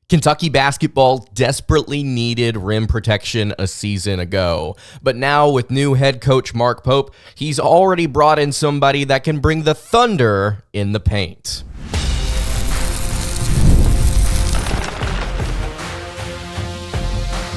Kentucky basketball desperately needed rim protection a season ago. But now with new head coach Mark Pope, he's already brought in somebody that can bring the thunder in the paint.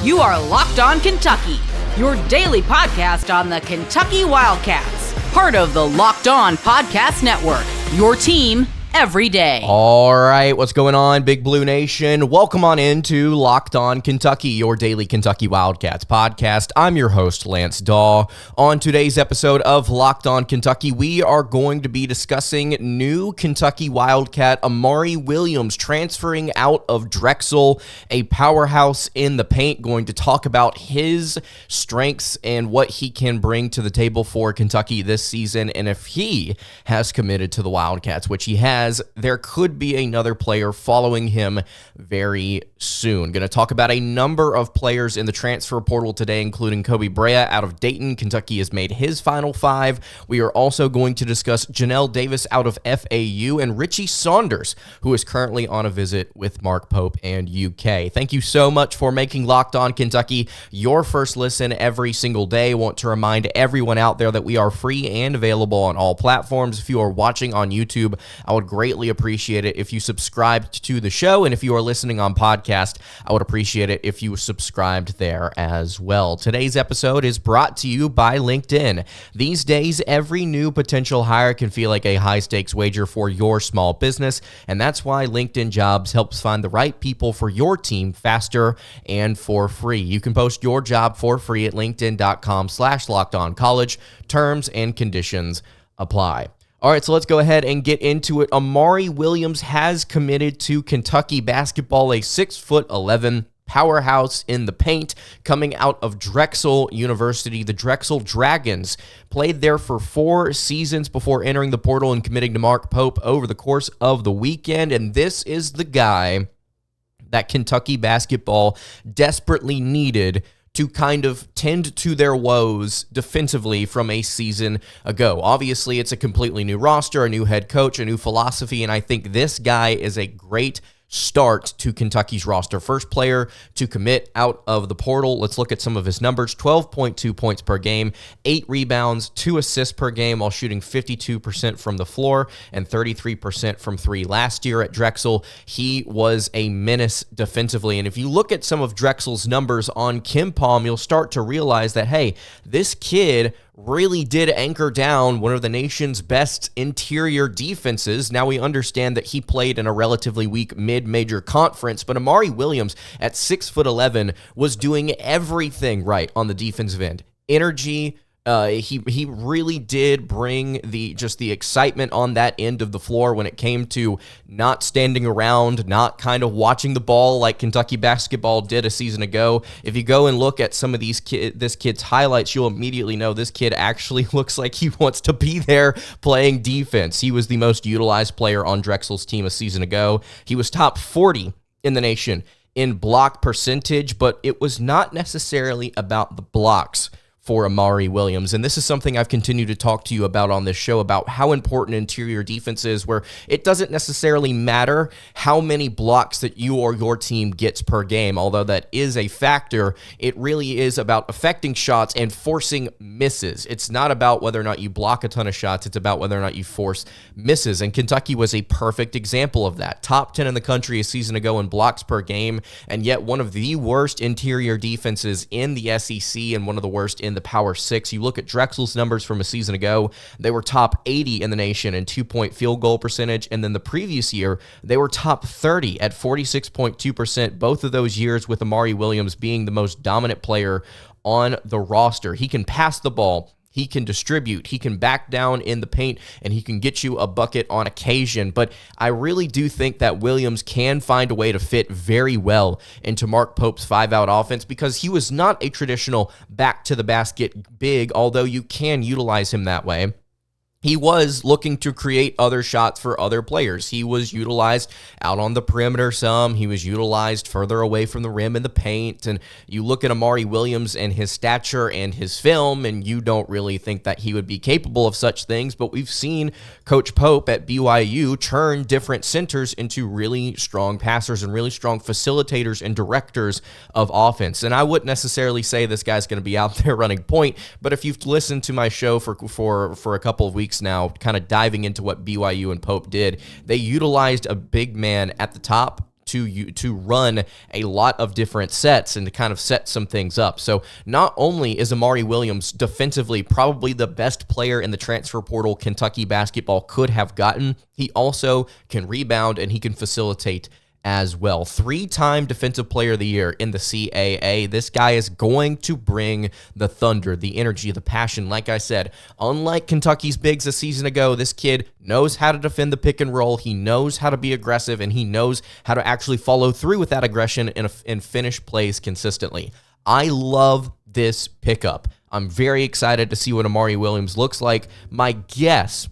You are Locked On Kentucky, your daily podcast on the Kentucky Wildcats, part of the Locked On Podcast Network, your team every day. All right, what's going on, Big Blue Nation? Welcome on into Locked On Kentucky, your daily Kentucky Wildcats podcast. I'm your host, Lance Dawe. On today's episode of Locked On Kentucky, we are going to be discussing new Kentucky Wildcat Amari Williams transferring out of Drexel, a powerhouse in the paint. Going to talk about his strengths and what he can bring to the table for Kentucky this season, and if he has committed to the Wildcats, which he has. There could be another player following him very soon. Going to talk about a number of players in the transfer portal today, including Koby Brea out of Dayton. Kentucky has made his final five. We are also going to discuss Janelle Davis out of FAU and Richie Saunders, who is currently on a visit with Mark Pope and UK. Thank you so much for making Locked On Kentucky your first listen every single day. I want to remind everyone out there that we are free and available on all platforms. If you are watching on YouTube, I would greatly appreciate it if you subscribed to the show, and if you are listening on podcast, I would appreciate it if you subscribed there as well. Today's episode is brought to you by LinkedIn. These days, every new potential hire can feel like a high-stakes wager for your small business, and that's why LinkedIn Jobs helps find the right people for your team faster and for free. You can post your job for free at linkedin.com/lockedoncollege. Terms and conditions apply. All right, so let's go ahead and get into it. Amari Williams has committed to Kentucky basketball, a 6'11" powerhouse in the paint coming out of Drexel University. The Drexel Dragons played there for 4 seasons before entering the portal and committing to Mark Pope over the course of the weekend, and this is the guy that Kentucky basketball desperately needed to kind of tend to their woes defensively from a season ago. Obviously, it's a completely new roster, a new head coach, a new philosophy, and I think this guy is a great start to Kentucky's roster. First player to commit out of the portal. Let's look at some of his numbers. 12.2 points per game, 8 rebounds, 2 assists per game while shooting 52% from the floor and 33% from three. Last year at Drexel, he was a menace defensively. And if you look at some of Drexel's numbers on KenPom, you'll start to realize that, hey, this kid really did anchor down one of the nation's best interior defenses. Now we understand that he played in a relatively weak mid-major conference, but Amari Williams at 6'11" was doing everything right on the defensive end. Energy, he really did bring the excitement on that end of the floor when it came to not standing around, not kind of watching the ball like Kentucky basketball did a season ago. If you go and look at some of this kid's highlights, you'll immediately know this kid actually looks like he wants to be there playing defense. He was the most utilized player on Drexel's team a season ago. He was top 40 in the nation in block percentage, but it was not necessarily about the blocks for Amari Williams. And this is something I've continued to talk to you about on this show, about how important interior defense is, where it doesn't necessarily matter how many blocks that you or your team gets per game, although that is a factor. It really is about affecting shots and forcing misses. It's not about whether or not you block a ton of shots. It's about whether or not you force misses. And Kentucky was a perfect example of that. Top 10 in the country a season ago in blocks per game, and yet one of the worst interior defenses in the SEC and one of the worst in the Power 6. You look at Drexel's numbers from a season ago, they were top 80 in the nation in 2-point field goal percentage, and then the previous year, they were top 30 at 46.2%, both of those years with Amari Williams being the most dominant player on the roster. He can pass the ball, he can distribute, he can back down in the paint, and he can get you a bucket on occasion. But I really do think that Williams can find a way to fit very well into Mark Pope's 5-out offense, because he was not a traditional back-to-the-basket big, although you can utilize him that way. he was looking to create other shots for other players. He was utilized out on the perimeter some. He was utilized further away from the rim in the paint. And you look at Amari Williams and his stature and his film, and you don't really think that he would be capable of such things. But we've seen Coach Pope at BYU turn different centers into really strong passers and really strong facilitators and directors of offense. And I wouldn't necessarily say this guy's going to be out there running point, but if you've listened to my show for a couple of weeks now, kind of diving into what BYU and Pope did, they utilized a big man at the top to run a lot of different sets and to kind of set some things up. So not only is Amari Williams defensively probably the best player in the transfer portal Kentucky basketball could have gotten, he also can rebound and he can facilitate as well. 3-time Defensive Player of the Year in the CAA. This guy is going to bring the thunder, the energy, the passion. Like I said, unlike Kentucky's bigs a season ago, this kid knows how to defend the pick and roll. He knows how to be aggressive, and he knows how to actually follow through with that aggression and finish plays consistently. I love this pickup. I'm very excited to see what Amari Williams looks like. My guess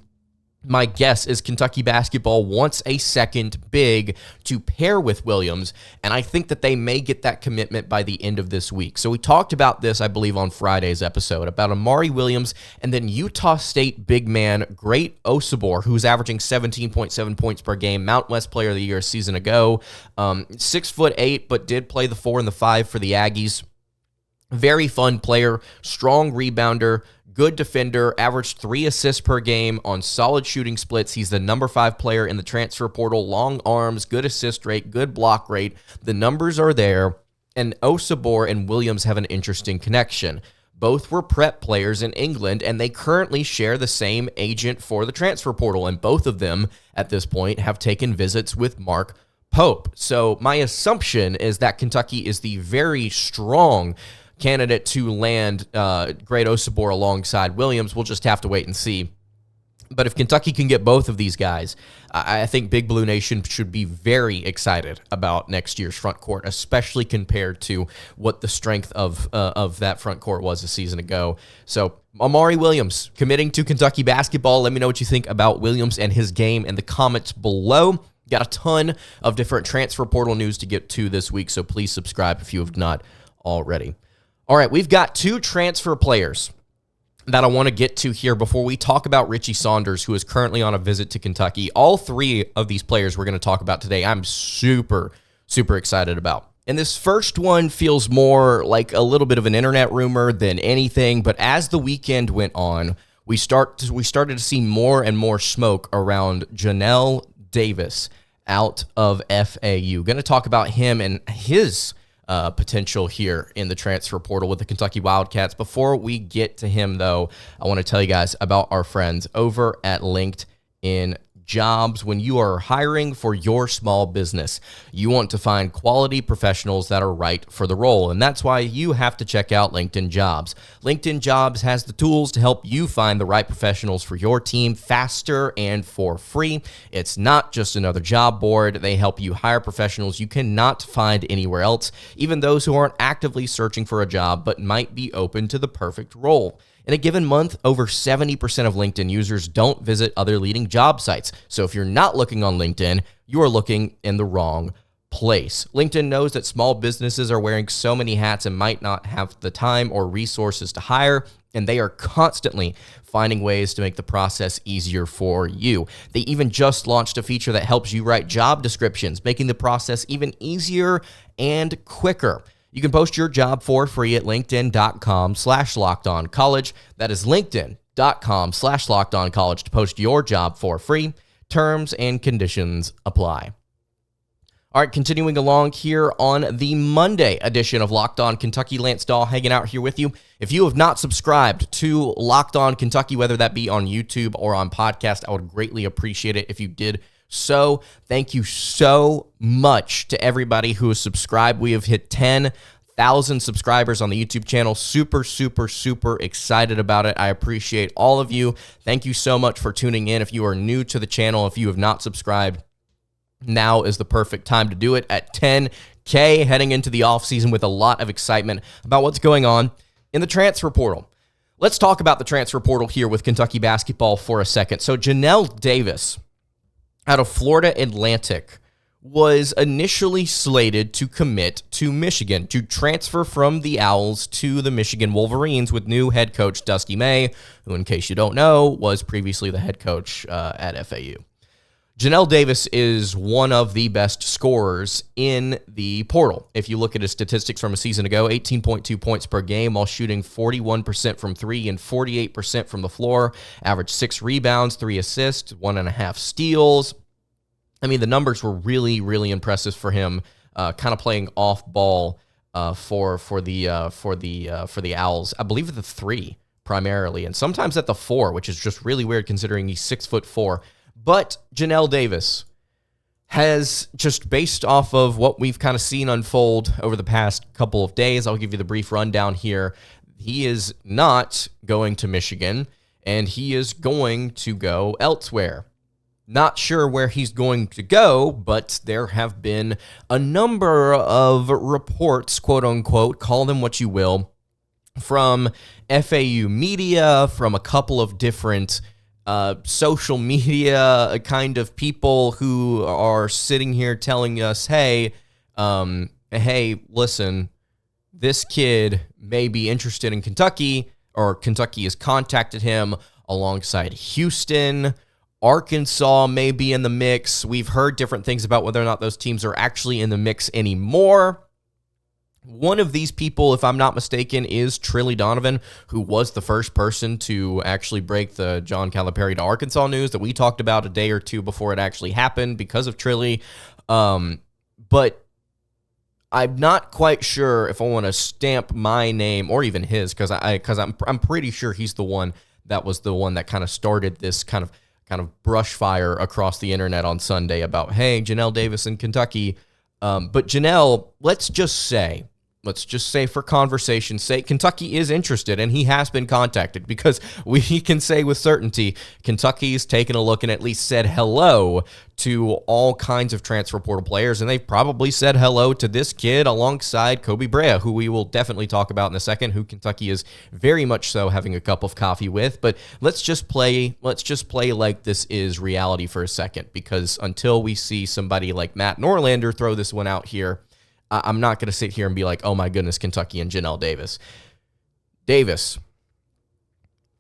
is Kentucky basketball wants a second big to pair with Williams, and I think that they may get that commitment by the end of this week. So we talked about this, I believe, on Friday's episode, about Amari Williams and then Utah State big man Great Osobor, who's averaging 17.7 points per game, Mountain West Player of the Year a season ago, 6'8", but did play the 4 and the 5 for the Aggies. Very fun player, strong rebounder, good defender, averaged 3 assists per game on solid shooting splits. He's the number 5 player in the transfer portal. Long arms, good assist rate, good block rate. The numbers are there. And Osobor and Williams have an interesting connection. Both were prep players in England, and they currently share the same agent for the transfer portal. And both of them, at this point, have taken visits with Mark Pope. So my assumption is that Kentucky is the very strong candidate to land Great Osobor alongside Williams. We'll just have to wait and see. But if Kentucky can get both of these guys, I think Big Blue Nation should be very excited about next year's front court, especially compared to what the strength of that front court was a season ago. So Amari Williams committing to Kentucky basketball. Let me know what you think about Williams and his game in the comments below. Got a ton of different transfer portal news to get to this week, so please subscribe if you have not already. All right, we've got 2 transfer players that I want to get to here before we talk about Richie Saunders, who is currently on a visit to Kentucky. All 3 of these players we're going to talk about today, I'm super, super excited about. And this first one feels more like a little bit of an internet rumor than anything, but as the weekend went on, we started to see more and more smoke around Janelle Davis out of FAU. Going to talk about him and his potential here in the transfer portal with the Kentucky Wildcats. Before we get to him, though, I want to tell you guys about our friends over at LinkedIn Jobs. When you are hiring for your small business, you want to find quality professionals that are right for the role, and that's why you have to check out LinkedIn Jobs. LinkedIn Jobs has the tools to help you find the right professionals for your team faster and for free. It's not just another job board. They help you hire professionals you cannot find anywhere else, even those who aren't actively searching for a job but might be open to the perfect role. In a given month, over 70% of LinkedIn users don't visit other leading job sites. So if you're not looking on LinkedIn, you are looking in the wrong place. LinkedIn knows that small businesses are wearing so many hats and might not have the time or resources to hire, and they are constantly finding ways to make the process easier for you. They even just launched a feature that helps you write job descriptions, making the process even easier and quicker. You can post your job for free at linkedin.com/lockedoncollege. That is linkedin.com/lockedoncollege to post your job for free. Terms and conditions apply. All right, continuing along here on the Monday edition of Locked On Kentucky, Lance Dawe hanging out here with you. If you have not subscribed to Locked On Kentucky, whether that be on YouTube or on podcast, I would greatly appreciate it if you did so. Thank you so much to everybody who has subscribed. We have hit 10,000 subscribers on the YouTube channel. Super, super, super excited about it. I appreciate all of you. Thank you so much for tuning in. If you are new to the channel, if you have not subscribed, now is the perfect time to do it at 10K, heading into the offseason with a lot of excitement about what's going on in the transfer portal. Let's talk about the transfer portal here with Kentucky basketball for a second. So Janelle Davis out of Florida Atlantic was initially slated to commit to Michigan, to transfer from the Owls to the Michigan Wolverines with new head coach Dusty May, who, in case you don't know, was previously the head coach at FAU. Janelle Davis is one of the best scorers in the portal. If you look at his statistics from a season ago, 18.2 points per game while shooting 41% from three and 48% from the floor, averaged 6 rebounds, 3 assists, 1.5 steals. I mean, the numbers were really, really impressive for him, kind of playing off ball for the Owls. I believe at the 3 primarily, and sometimes at the 4, which is just really weird considering he's 6'4". But Janelle Davis has, just based off of what we've kind of seen unfold over the past couple of days, I'll give you the brief rundown here. He is not going to Michigan, and he is going to go elsewhere. Not sure where he's going to go, but there have been a number of reports, quote unquote, call them what you will, from FAU media, from a couple of different social media kind of people who are sitting here telling us, hey, listen, this kid may be interested in Kentucky, or Kentucky has contacted him alongside Houston. Arkansas may be in the mix. We've heard different things about whether or not those teams are actually in the mix anymore. One of these people, if I'm not mistaken, is Trilly Donovan, who was the first person to actually break the John Calipari to Arkansas news that we talked about a day or two before it actually happened because of Trilly. But I'm not quite sure if I want to stamp my name or even his, because I'm pretty sure he's the one that was the one that kind of started this kind of brush fire across the internet on Sunday about, hey, Janelle Davis in Kentucky. But Janelle, let's just say for conversation's sake, Kentucky is interested, and he has been contacted, because we can say with certainty Kentucky's taken a look and at least said hello to all kinds of transfer portal players, and they've probably said hello to this kid alongside Koby Brea, who we will definitely talk about in a second, who Kentucky is very much so having a cup of coffee with. But let's just play like this is reality for a second, because until we see somebody like Matt Norlander throw this one out here, I'm not going to sit here and be like, oh my goodness, Kentucky and Janelle Davis. Davis,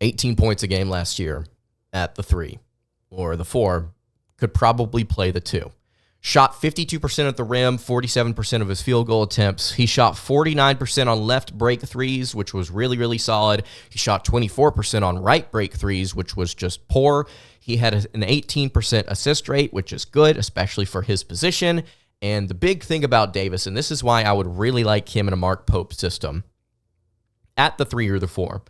18 points a game last year at the 3 or the 4, could probably play the 2. Shot 52% at the rim, 47% of his field goal attempts. He shot 49% on left break threes, which was really, really solid. He shot 24% on right break threes, which was just poor. He had an 18% assist rate, which is good, especially for his position. And the big thing about Davis, and this is why I would really like him in a Mark Pope system, at the 3 or the 4,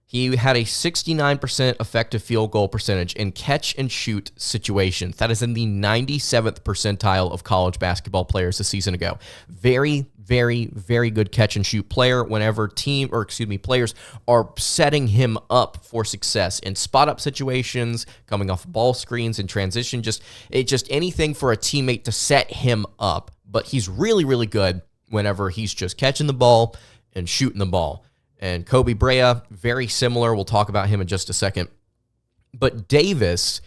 he had a 69% effective field goal percentage in catch-and-shoot situations. That is in the 97th percentile of college basketball players a season ago. Very, very, very good catch-and-shoot player whenever players are setting him up for success in spot-up situations, coming off ball screens and transition, just anything for a teammate to set him up. But he's really, really good whenever he's just catching the ball and shooting the ball. And Koby Brea, very similar. We'll talk about him in just a second. But Davis,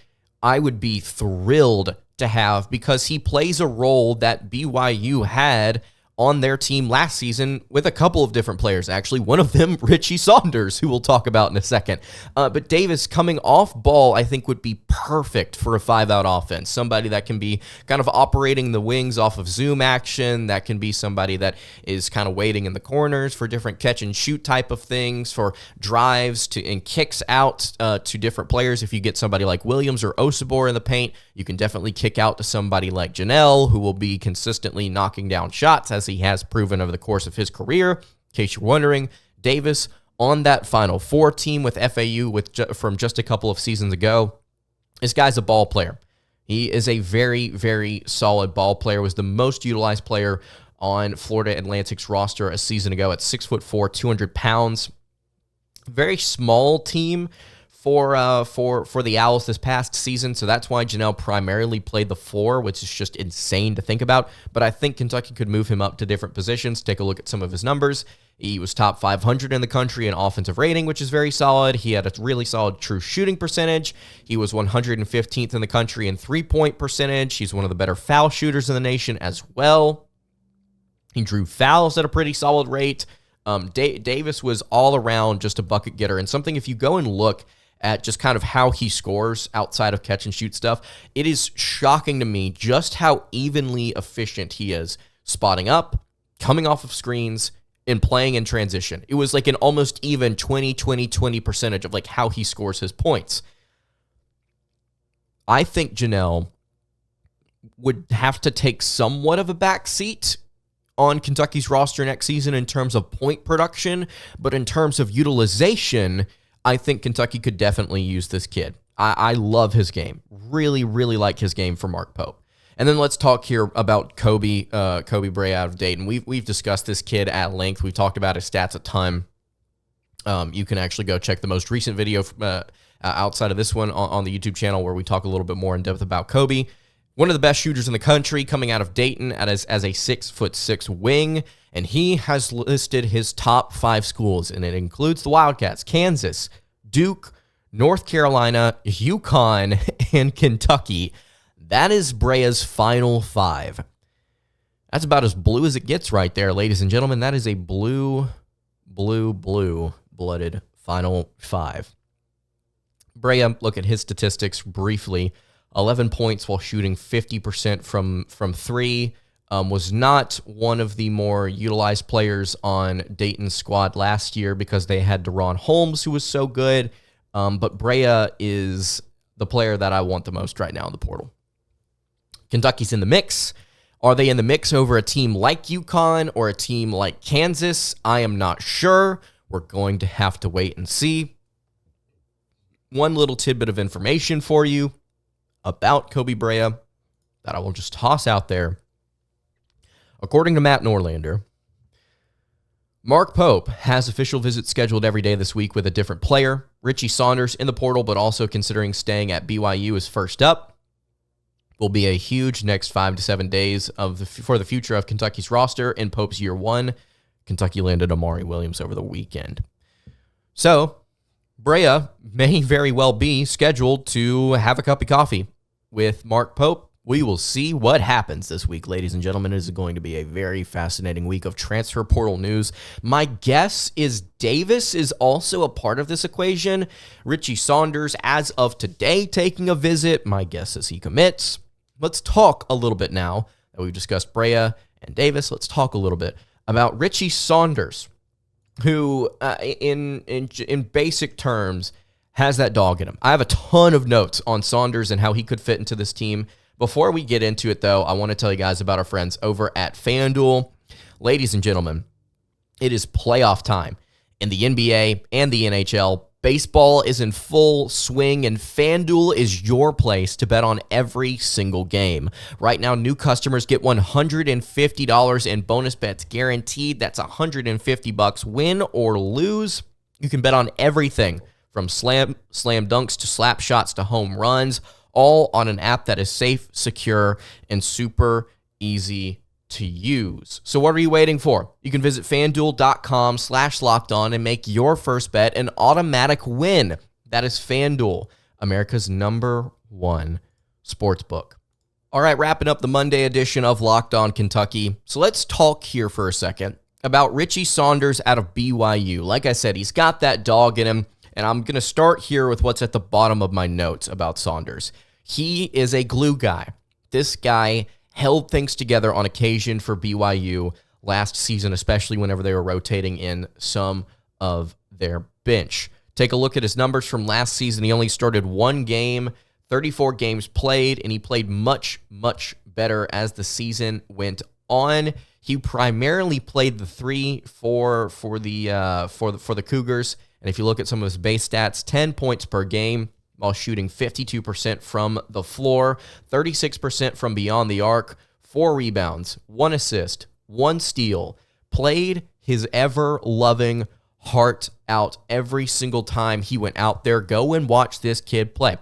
I would be thrilled to have, because he plays a role that BYU had on their team last season with a couple of different players. Actually, one of them, Richie Saunders, who we'll talk about in a second. But Davis coming off ball, I think, would be perfect for a 5-out offense. Somebody that can be kind of operating the wings off of zoom action. That can be somebody that is kind of waiting in the corners for different catch and shoot type of things, for drives and kicks out to different players. If you get somebody like Williams or Osobor in the paint, you can definitely kick out to somebody like Janelle, who will be consistently knocking down shots, as he has proven over the course of his career. In case you're wondering, Davis on that Final Four team with FAU from just a couple of seasons ago. This guy's a ball player. He is a very, very solid ball player. Was the most utilized player on Florida Atlantic's roster a season ago at 6'4", 200 pounds. Very small team for the Owls this past season, so that's why Janelle primarily played the 4, which is just insane to think about. But I think Kentucky could move him up to different positions. Take a look at some of his numbers. He was top 500 in the country in offensive rating, which is very solid. He had a really solid true shooting percentage. He was 115th in the country in three-point percentage. He's one of the better foul shooters in the nation as well. He drew fouls at a pretty solid rate. Davis was all around just a bucket getter, and something, if you go and look at just kind of how he scores outside of catch and shoot stuff, it is shocking to me just how evenly efficient he is spotting up, coming off of screens, and playing in transition. It was like an almost even 20 percentage of like how he scores his points. I think Janelle would have to take somewhat of a backseat on Kentucky's roster next season in terms of point production, but in terms of utilization, I think Kentucky could definitely use this kid. I love his game. Really, really like his game for Mark Pope. And then let's talk here about Koby Brea out of Dayton. We've discussed this kid at length. We've talked about his stats a ton. You can actually go check the most recent video outside of this one on the YouTube channel where we talk a little bit more in depth about Koby. One of the best shooters in the country coming out of Dayton as a 6'6" wing, and he has listed his top 5 schools, and it includes the Wildcats, Kansas, Duke, North Carolina, UConn, and Kentucky. That is Brea's final 5. That's about as blue as it gets right there, ladies and gentlemen. That is a blue-blooded final 5. Brea, look at his statistics briefly. 11 points while shooting 50% from 3. Was not one of the more utilized players on Dayton's squad last year because they had Deron Holmes, who was so good. But Brea is the player that I want the most right now in the portal. Kentucky's in the mix. Are they in the mix over a team like UConn or a team like Kansas? I am not sure. We're going to have to wait and see. One little tidbit of information for you about Koby Brea that I will just toss out there. According to Matt Norlander, Mark Pope has official visits scheduled every day this week with a different player. Richie Saunders in the portal, but also considering staying at BYU is first up. Will be a huge next 5 to 7 days for the future of Kentucky's roster in Pope's year 1. Kentucky landed Amari Williams over the weekend. So, Brea may very well be scheduled to have a cup of coffee with Mark Pope. We will see what happens this week, ladies and gentlemen. It is going to be a very fascinating week of transfer portal news. My guess is Davis is also a part of this equation. Richie Saunders, as of today, taking a visit. My guess is he commits. Let's talk a little bit now that we've discussed Brea and Davis. Let's talk a little bit about Richie Saunders, who, in basic terms, has that dog in him. I have a ton of notes on Saunders and how he could fit into this team. Before we get into it, though, I want to tell you guys about our friends over at FanDuel. Ladies and gentlemen, it is playoff time in the NBA and the NHL. Baseball is in full swing, and FanDuel is your place to bet on every single game. Right now, new customers get $150 in bonus bets guaranteed. That's $150 win or lose. You can bet on everything from slam dunks to slap shots to home runs, all on an app that is safe, secure, and super easy to use. So what are you waiting for? You can visit FanDuel.com/lockedon and make your first bet an automatic win. That is FanDuel, America's #1 sportsbook. All right, wrapping up the Monday edition of Locked On Kentucky. So let's talk here for a second about Richie Saunders out of BYU. Like I said, he's got that dog in him. And I'm going to start here with what's at the bottom of my notes about Saunders. He is a glue guy. This guy held things together on occasion for BYU last season, especially whenever they were rotating in some of their bench. Take a look at his numbers from last season. He only started 1 game, 34 games played, and he played much, much better as the season went on. He primarily played the 3-4 for the Cougars. And if you look at some of his base stats, 10 points per game while shooting 52% from the floor, 36% from beyond the arc, 4 rebounds, 1 assist, 1 steal, played his ever-loving heart out every single time he went out there. Go and watch this kid play.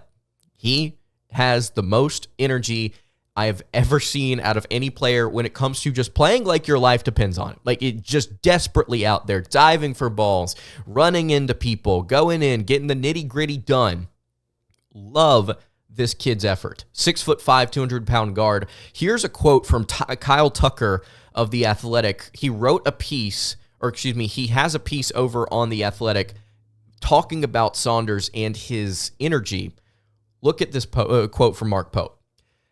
He has the most energy I have ever seen out of any player when it comes to just playing like your life depends on it. Like, it just desperately out there, diving for balls, running into people, going in, getting the nitty-gritty done. Love this kid's effort. 6'5", 200-pound guard. Here's a quote from Kyle Tucker of The Athletic. He wrote a piece, he has a piece over on The Athletic talking about Saunders and his energy. Look at this quote from Mark Pope.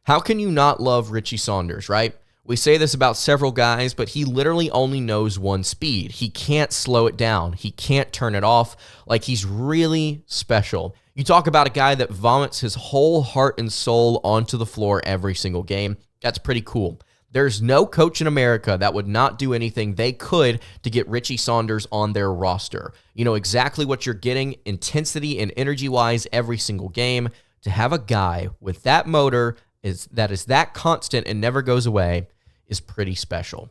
How can you not love Richie Saunders, right? We say this about several guys, but he literally only knows one speed. He can't slow it down. He can't turn it off. Like, he's really special. You talk about a guy that vomits his whole heart and soul onto the floor every single game. That's pretty cool. There's no coach in America that would not do anything they could to get Richie Saunders on their roster. You know exactly what you're getting, intensity and energy-wise, every single game. To have a guy with that motor is that constant and never goes away is pretty special.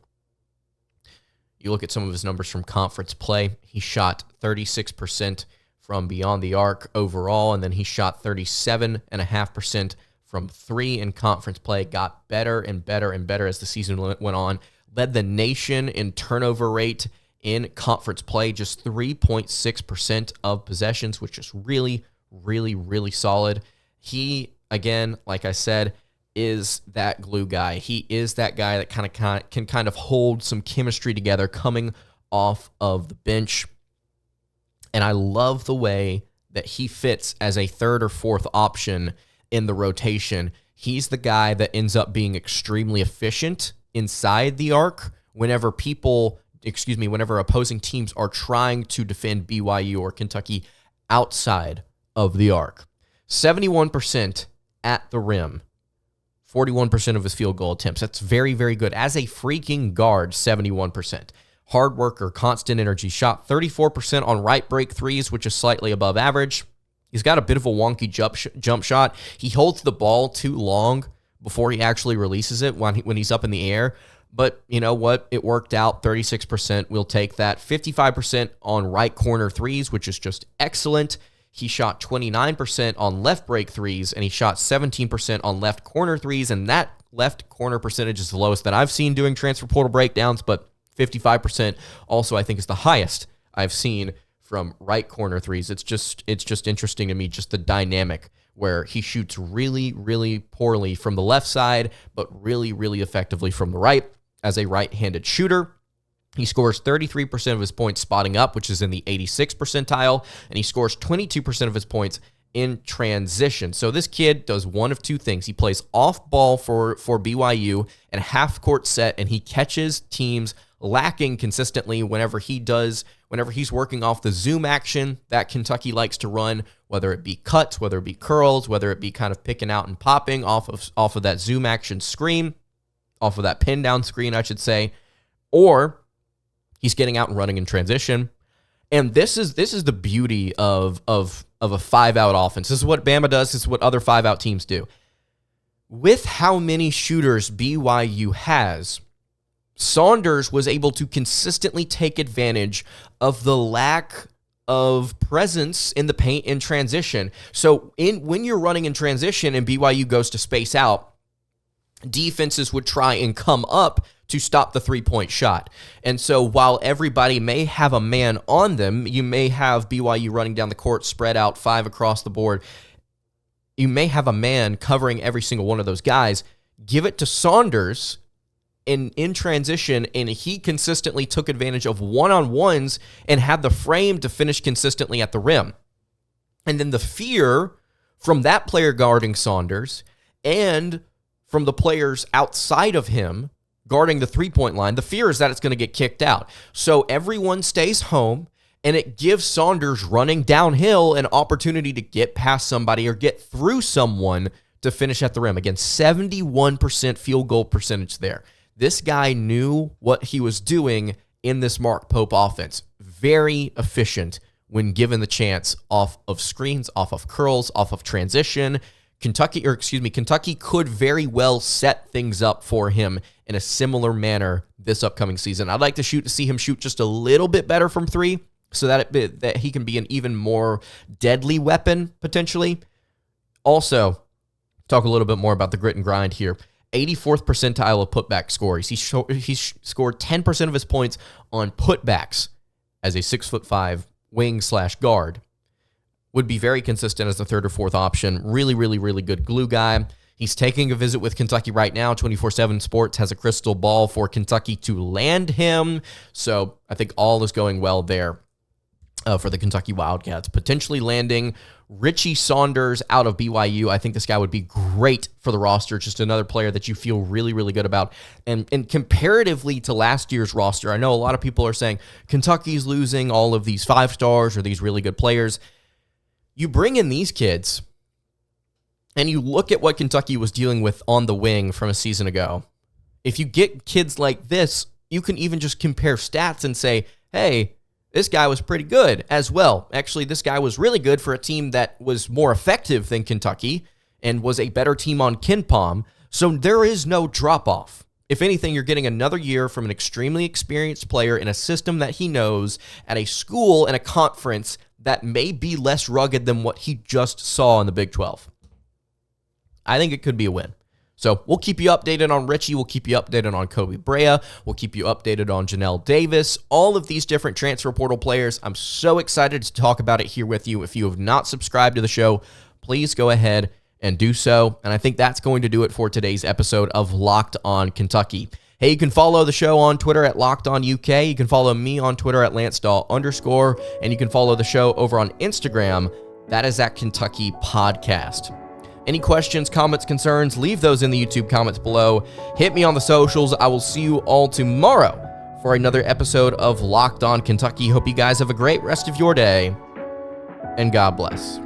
You look at some of his numbers from conference play. He shot 36% from beyond the arc overall, and then he shot 37.5% from three in conference play. Got better and better and better as the season went on. Led the nation in turnover rate in conference play, just 3.6% of possessions, which is really, really, really solid. He, again, like I said, is that glue guy. He is that guy that can kind of hold some chemistry together coming off of the bench. And I love the way that he fits as a third or fourth option in the rotation. He's the guy that ends up being extremely efficient inside the arc whenever opposing teams are trying to defend BYU or Kentucky outside of the arc. 71% at the rim, 41% of his field goal attempts. That's very, very good. As a freaking guard, 71%. Hard worker, constant energy. Shot 34% on right break threes, which is slightly above average. He's got a bit of a wonky jump shot. He holds the ball too long before he actually releases it when he's up in the air. But you know what? It worked out. 36%. We'll take that. 55% on right corner threes, which is just excellent. He shot 29% on left break threes, and he shot 17% on left corner threes, and that left corner percentage is the lowest that I've seen doing transfer portal breakdowns, but 55% also I think is the highest I've seen from right corner threes. It's just interesting to me, just the dynamic where he shoots really, really poorly from the left side, but really, really effectively from the right as a right-handed shooter. He scores 33% of his points spotting up, which is in the 86th percentile, and he scores 22% of his points in transition. So this kid does one of two things. He plays off ball for BYU and half-court set, and he catches teams lacking consistently whenever he's working off the zoom action that Kentucky likes to run, whether it be cuts, whether it be curls, whether it be kind of picking out and popping off of that zoom action screen, off of that pin down screen, I should say, or he's getting out and running in transition. And this is the beauty of a 5-out offense. This is what Bama does. This is what other 5-out teams do. With how many shooters BYU has, Saunders was able to consistently take advantage of the lack of presence in the paint in transition. So when you're running in transition and BYU goes to space out, defenses would try and come up to stop the three-point shot. And so while everybody may have a man on them, you may have BYU running down the court, spread out 5 across the board. You may have a man covering every single one of those guys. Give it to Saunders in transition, and he consistently took advantage of one-on-ones and had the frame to finish consistently at the rim. And then the fear from that player guarding Saunders and from the players outside of him guarding the three-point line, the fear is that it's going to get kicked out. So everyone stays home, and it gives Saunders running downhill an opportunity to get past somebody or get through someone to finish at the rim. Again, 71% field goal percentage there. This guy knew what he was doing in this Mark Pope offense. Very efficient when given the chance off of screens, off of curls, off of transition. Kentucky could very well set things up for him in a similar manner this upcoming season. I'd like to see him shoot just a little bit better from three. so that he can be an even more deadly weapon, potentially. Also, talk a little bit more about the grit and grind here. 84th percentile of putback scores. He's scored 10% of his points on putbacks as a 6'5" wing/guard. Would be very consistent as the third or fourth option. Really, really, really good glue guy. He's taking a visit with Kentucky right now. 24/7 Sports has a crystal ball for Kentucky to land him. So I think all is going well there for the Kentucky Wildcats. Potentially landing Richie Saunders out of BYU. I think this guy would be great for the roster. Just another player that you feel really, really good about. And comparatively to last year's roster, I know a lot of people are saying Kentucky's losing all of these 5 stars or these really good players. You bring in these kids, and you look at what Kentucky was dealing with on the wing from a season ago. If you get kids like this, you can even just compare stats and say, hey, this guy was pretty good as well. Actually, this guy was really good for a team that was more effective than Kentucky and was a better team on KenPom. So there is no drop-off. If anything, you're getting another year from an extremely experienced player in a system that he knows at a school and a conference that may be less rugged than what he just saw in the Big 12. I think it could be a win. So we'll keep you updated on Richie. We'll keep you updated on Koby Brea. We'll keep you updated on Janelle Davis. All of these different transfer portal players. I'm so excited to talk about it here with you. If you have not subscribed to the show, please go ahead and do so. And I think that's going to do it for today's episode of Locked On Kentucky. Hey, you can follow the show on Twitter at Locked On UK. You can follow me on Twitter at LanceDawe_. And you can follow the show over on Instagram. That is at Kentucky Podcast. Any questions, comments, concerns, leave those in the YouTube comments below. Hit me on the socials. I will see you all tomorrow for another episode of Locked On Kentucky. Hope you guys have a great rest of your day, and God bless.